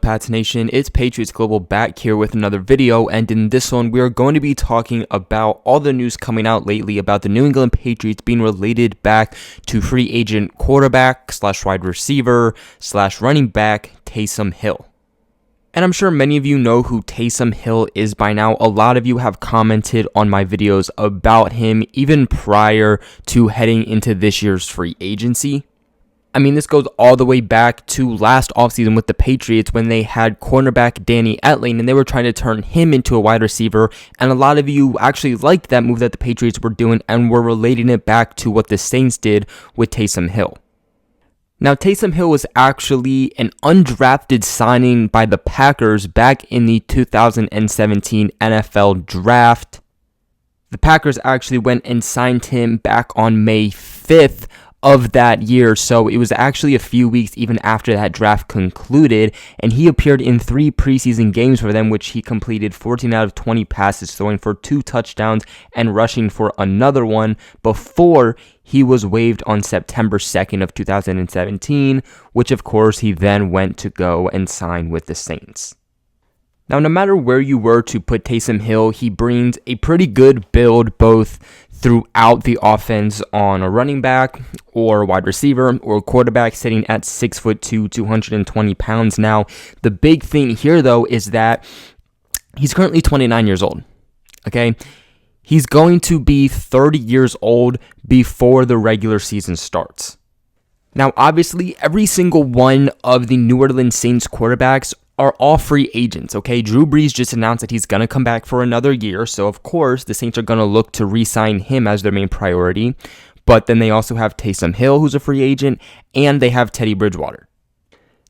Pats Nation? It's Patriots Global back here with another video, and in this one we are going to be talking about all the news coming out lately about the New England Patriots being related back to free agent quarterback / wide receiver / running back Taysom Hill. And I'm sure many of you know who Taysom Hill is by now. A lot of you have commented on my videos about him even prior to heading into this year's free agency. I mean, this goes all the way back to last offseason with the Patriots when they had cornerback Danny Etling and they were trying to turn him into a wide receiver. And a lot of you actually liked that move that the Patriots were doing and were relating it back to what the Saints did with Taysom Hill. Now, Taysom Hill was actually an undrafted signing by the Packers back in the 2017 NFL Draft. The Packers actually went and signed him back on May 5th of that year, so it was actually a few weeks even after that draft concluded, and he appeared in 3 preseason games for them, which he completed 14 out of 20 passes, throwing for 2 touchdowns and rushing for another one before he was waived on September 2nd of 2017, which of course he then went to go and sign with the Saints. Now, no matter where you were to put Taysom Hill, he brings a pretty good build both throughout the offense on a running back or wide receiver or quarterback, sitting at 6'2", 220 pounds. Now, the big thing here, though, is that he's currently 29 years old, okay? He's going to be 30 years old before the regular season starts. Now, obviously, every single one of the New Orleans Saints quarterbacks are all free agents, okay? Drew Brees just announced that he's going to come back for another year, so of course the Saints are going to look to re-sign him as their main priority, but then they also have Taysom Hill, who's a free agent, and they have Teddy Bridgewater.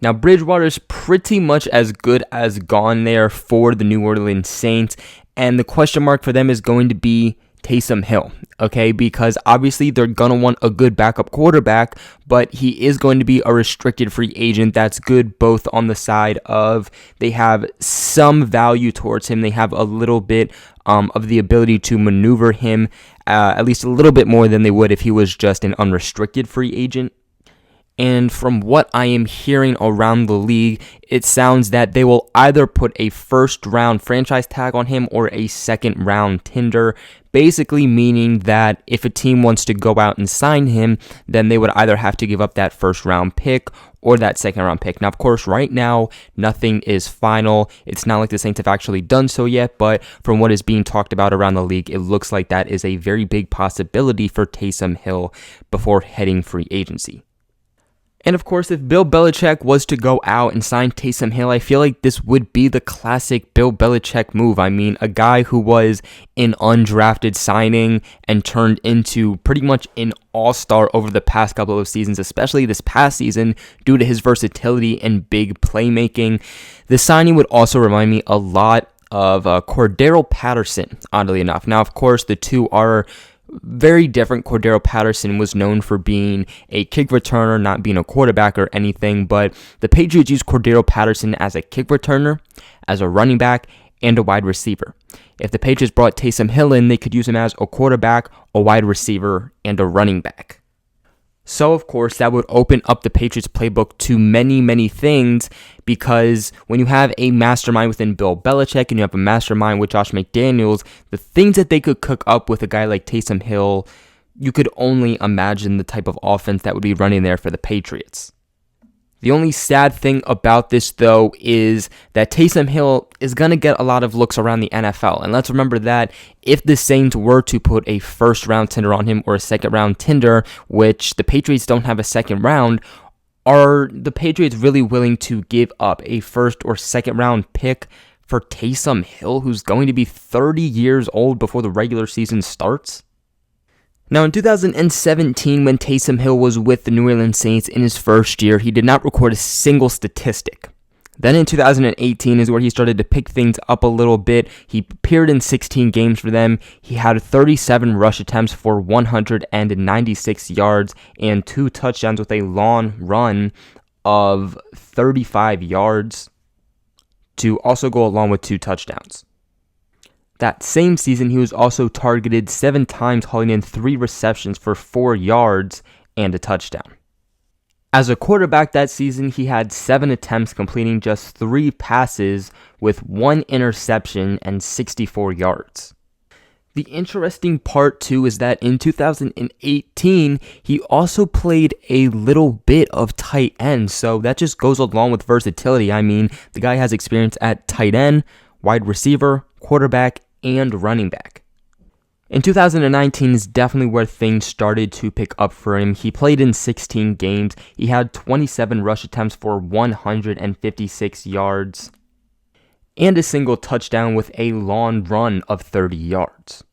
Now, Bridgewater is pretty much as good as gone there for the New Orleans Saints, and the question mark for them is going to be Taysom Hill, okay, because obviously they're going to want a good backup quarterback, but he is going to be a restricted free agent. That's good both on the side of they have some value towards him. They have a little bit of the ability to maneuver him at least a little bit more than they would if he was just an unrestricted free agent. And from what I am hearing around the league, it sounds that they will either put a first-round franchise tag on him or a second-round tender, basically meaning that if a team wants to go out and sign him, then they would either have to give up that first-round pick or that second-round pick. Now, of course, right now, nothing is final. It's not like the Saints have actually done so yet, but from what is being talked about around the league, it looks like that is a very big possibility for Taysom Hill before heading free agency. And of course, if Bill Belichick was to go out and sign Taysom Hill, I feel like this would be the classic Bill Belichick move. I mean, a guy who was an undrafted signing and turned into pretty much an all-star over the past couple of seasons, especially this past season, due to his versatility and big playmaking. The signing would also remind me a lot of Cordero Patterson, oddly enough. Now, of course, the two are very different. Cordero Patterson was known for being a kick returner, not being a quarterback or anything, but the Patriots used Cordero Patterson as a kick returner, as a running back, and a wide receiver. If the Patriots brought Taysom Hill in, they could use him as a quarterback, a wide receiver, and a running back. So, of course, that would open up the Patriots playbook to many, many things, because when you have a mastermind within Bill Belichick and you have a mastermind with Josh McDaniels, the things that they could cook up with a guy like Taysom Hill, you could only imagine the type of offense that would be running there for the Patriots. The only sad thing about this, though, is that Taysom Hill is going to get a lot of looks around the NFL. And let's remember that if the Saints were to put a first-round tender on him or a second-round tender, which the Patriots don't have a second round, are the Patriots really willing to give up a first or second-round pick for Taysom Hill, who's going to be 30 years old before the regular season starts? Now, in 2017, when Taysom Hill was with the New Orleans Saints in his first year, he did not record a single statistic. Then in 2018 is where he started to pick things up a little bit. He appeared in 16 games for them. He had 37 rush attempts for 196 yards and 2 touchdowns with a long run of 35 yards to also go along with 2 touchdowns. That same season, he was also targeted 7 times, hauling in 3 receptions for 4 yards and a touchdown. As a quarterback that season, he had 7 attempts, completing just 3 passes with 1 interception and 64 yards. The interesting part too is that in 2018, he also played a little bit of tight end, so that just goes along with versatility. I mean, the guy has experience at tight end, wide receiver, quarterback, and running back. In 2019 is definitely where things started to pick up for him. He played in 16 games. He had 27 rush attempts for 156 yards and a single touchdown with a long run of 30 yards.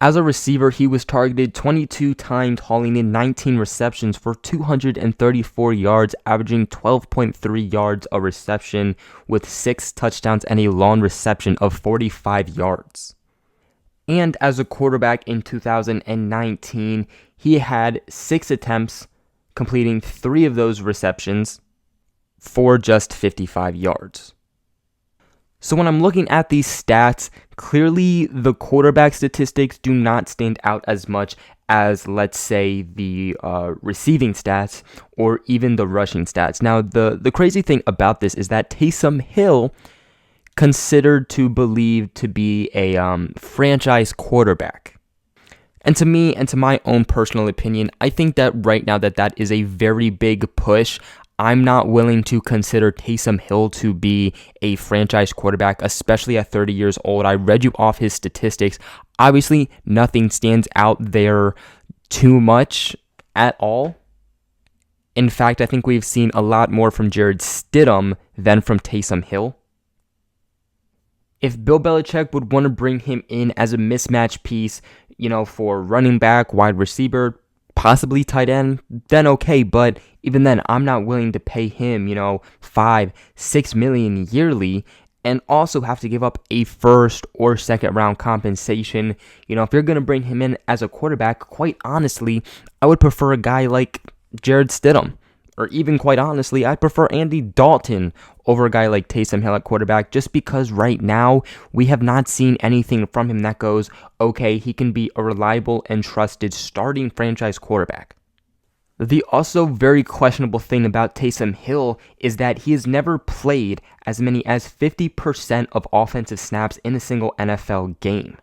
As a receiver, he was targeted 22 times, hauling in 19 receptions for 234 yards, averaging 12.3 yards a reception with 6 touchdowns and a long reception of 45 yards. And as a quarterback in 2019, he had 6 attempts, completing 3 of those receptions for just 55 yards. So when I'm looking at these stats, clearly the quarterback statistics do not stand out as much as, let's say, the receiving stats or even the rushing stats. Now, the crazy thing about this is that Taysom Hill, considered to believe to be a franchise quarterback. And to me, and to my own personal opinion, I think that right now that is a very big push. I'm not willing to consider Taysom Hill to be a franchise quarterback, especially at 30 years old. I read you off his statistics. Obviously, nothing stands out there too much at all. In fact, I think we've seen a lot more from Jarrett Stidham than from Taysom Hill. If Bill Belichick would want to bring him in as a mismatch piece, for running back, wide receiver, possibly tight end, then okay. But even then, I'm not willing to pay him, $5-6 million yearly and also have to give up a first or second round compensation. If you're going to bring him in as a quarterback, quite honestly, I would prefer a guy like Jarrett Stidham. Or even, quite honestly, I'd prefer Andy Dalton over a guy like Taysom Hill at quarterback, just because right now we have not seen anything from him that goes, okay, he can be a reliable and trusted starting franchise quarterback. The also very questionable thing about Taysom Hill is that he has never played as many as 50% of offensive snaps in a single NFL game.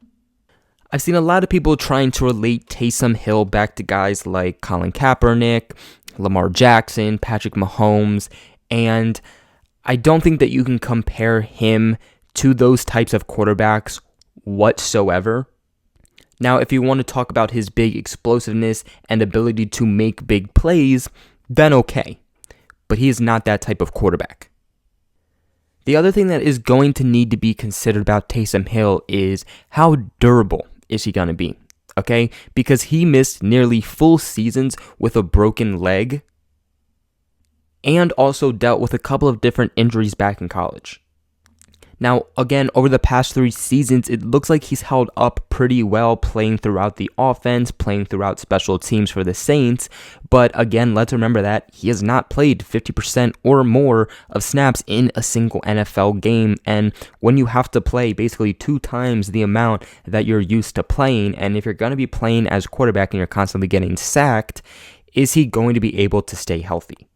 I've seen a lot of people trying to relate Taysom Hill back to guys like Colin Kaepernick, Lamar Jackson, Patrick Mahomes, and I don't think that you can compare him to those types of quarterbacks whatsoever. Now, if you want to talk about his big explosiveness and ability to make big plays, then okay. But he is not that type of quarterback. The other thing that is going to need to be considered about Taysom Hill is how durable is he going to be? Okay, because he missed nearly full seasons with a broken leg and also dealt with a couple of different injuries back in college. Now, again, over the past 3 seasons, it looks like he's held up pretty well, playing throughout the offense, playing throughout special teams for the Saints. But again, let's remember that he has not played 50% or more of snaps in a single NFL game. And when you have to play basically 2 times the amount that you're used to playing, and if you're going to be playing as quarterback and you're constantly getting sacked, is he going to be able to stay healthy?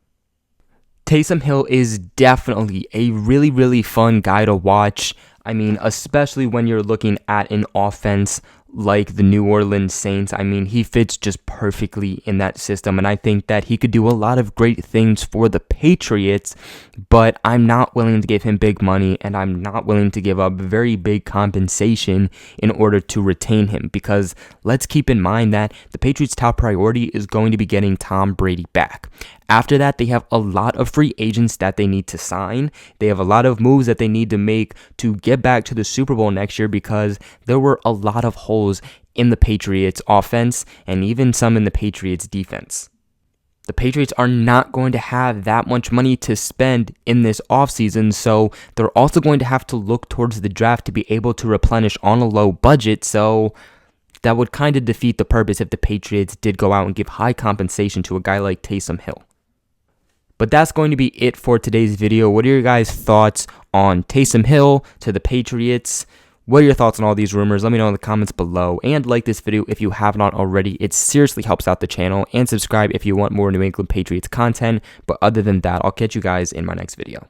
Taysom Hill is definitely a really, really fun guy to watch. I mean, especially when you're looking at an offense like the New Orleans Saints. I mean, he fits just perfectly in that system, and I think that he could do a lot of great things for the Patriots, but I'm not willing to give him big money, and I'm not willing to give up very big compensation in order to retain him, because let's keep in mind that the Patriots' top priority is going to be getting Tom Brady back. After that, they have a lot of free agents that they need to sign. They have a lot of moves that they need to make to get back to the Super Bowl next year, because there were a lot of holes in the Patriots offense and even some in the Patriots defense. The Patriots are not going to have that much money to spend in this offseason, so they're also going to have to look towards the draft to be able to replenish on a low budget, so that would kind of defeat the purpose if the Patriots did go out and give high compensation to a guy like Taysom Hill. But that's going to be it for today's video. What are your guys' thoughts on Taysom Hill to the Patriots? What are your thoughts on all these rumors? Let me know in the comments below, and like this video if you have not already. It seriously helps out the channel, and subscribe if you want more New England Patriots content. But other than that, I'll catch you guys in my next video.